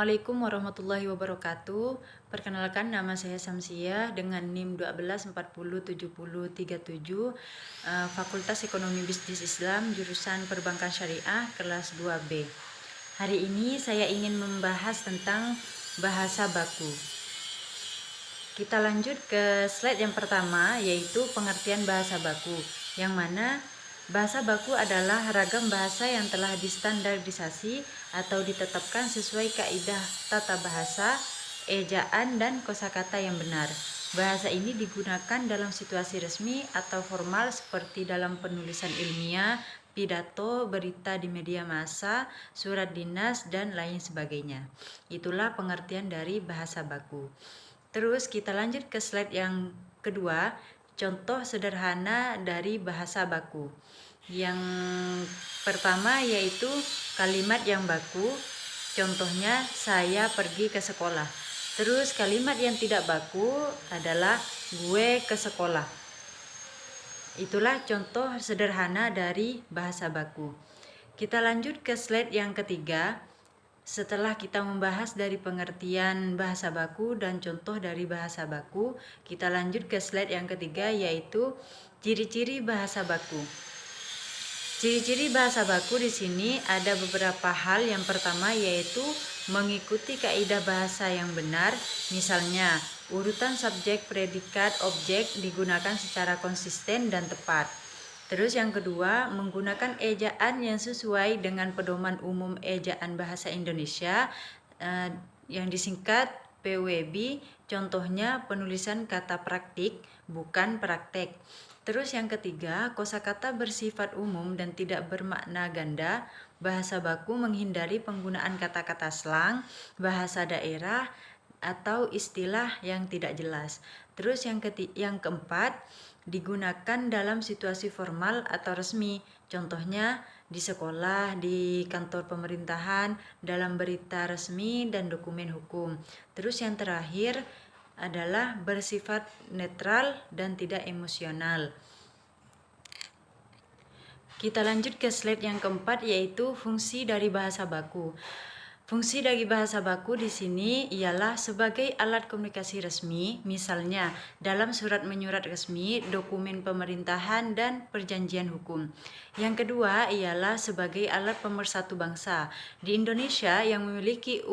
Assalamualaikum warahmatullahi wabarakatuh. Perkenalkan, nama saya Samsiah dengan NIM 12407037, Fakultas Ekonomi Bisnis Islam, jurusan Perbankan Syariah, kelas 2B. Hari ini saya ingin membahas tentang bahasa baku. Kita lanjut ke slide yang pertama, yaitu pengertian bahasa baku, yang mana bahasa baku adalah ragam bahasa yang telah distandarisasi atau ditetapkan sesuai kaidah tata bahasa, ejaan, dan kosakata yang benar. Bahasa ini digunakan dalam situasi resmi atau formal seperti dalam penulisan ilmiah, pidato, berita di media massa, surat dinas, dan lain sebagainya. Itulah pengertian dari bahasa baku. Terus kita lanjut ke slide yang kedua, contoh sederhana dari bahasa baku. Yang pertama yaitu kalimat yang baku, contohnya saya pergi ke sekolah. Terus kalimat yang tidak baku adalah gue ke sekolah. Itulah contoh sederhana dari bahasa baku. Kita lanjut ke slide yang ketiga. Setelah kita membahas dari pengertian bahasa baku dan contoh dari bahasa baku, kita lanjut ke slide yang ketiga, yaitu ciri-ciri bahasa baku. Ciri-ciri bahasa baku di sini ada beberapa hal. Yang pertama yaitu mengikuti kaidah bahasa yang benar, misalnya urutan subjek, predikat, objek digunakan secara konsisten dan tepat. Terus yang kedua, menggunakan ejaan yang sesuai dengan pedoman umum ejaan bahasa Indonesia yang disingkat PWB, contohnya penulisan kata praktik bukan praktek. Terus yang ketiga, kosakata bersifat umum dan tidak bermakna ganda. Bahasa baku menghindari penggunaan kata-kata slang, bahasa daerah, atau istilah yang tidak jelas. Terus yang keempat, digunakan dalam situasi formal atau resmi. Contohnya di sekolah, di kantor pemerintahan, dalam berita resmi dan dokumen hukum. Terus yang terakhir adalah bersifat netral dan tidak emosional. Kita lanjut ke slide yang keempat, yaitu fungsi dari bahasa baku. Fungsi dari bahasa baku di sini ialah sebagai alat komunikasi resmi, misalnya dalam surat menyurat resmi, dokumen pemerintahan, dan perjanjian hukum. Yang kedua ialah sebagai alat pemersatu bangsa. Di Indonesia yang memiliki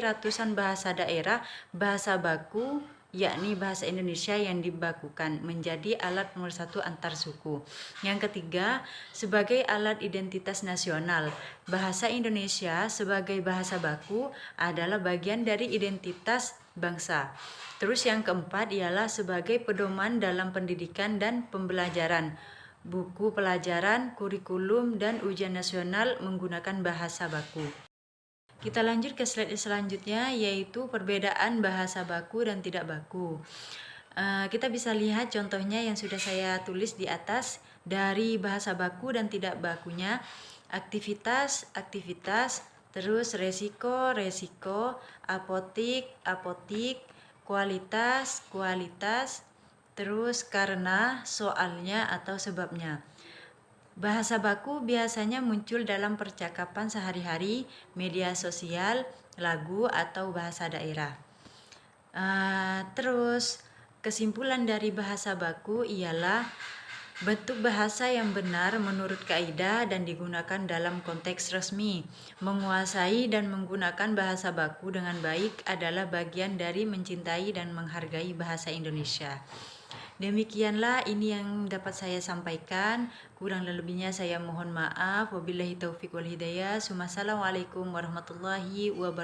ratusan bahasa daerah, bahasa baku yakni bahasa Indonesia yang dibakukan menjadi alat pemersatu antar suku. Yang ketiga, sebagai alat identitas nasional. Bahasa Indonesia sebagai bahasa baku adalah bagian dari identitas bangsa. Terus yang keempat ialah sebagai pedoman dalam pendidikan dan pembelajaran. Buku pelajaran, kurikulum, dan ujian nasional menggunakan bahasa baku. Kita lanjut ke slide selanjutnya, yaitu perbedaan bahasa baku dan tidak baku. Kita bisa lihat contohnya yang sudah saya tulis di atas dari bahasa baku dan tidak bakunya. Aktivitas, terus resiko, apotik, kualitas, terus karena, soalnya, atau sebabnya. Bahasa baku biasanya muncul dalam percakapan sehari-hari, media sosial, lagu, atau bahasa daerah. Terus kesimpulan dari bahasa baku ialah bentuk bahasa yang benar menurut kaidah dan digunakan dalam konteks resmi. Menguasai dan menggunakan bahasa baku dengan baik adalah bagian dari mencintai dan menghargai bahasa Indonesia. Demikianlah ini yang dapat saya sampaikan. Kurang lebihnya saya mohon maaf. Wabillahi taufiq wal hidayah. Assalamualaikum warahmatullahi wabarakatuh.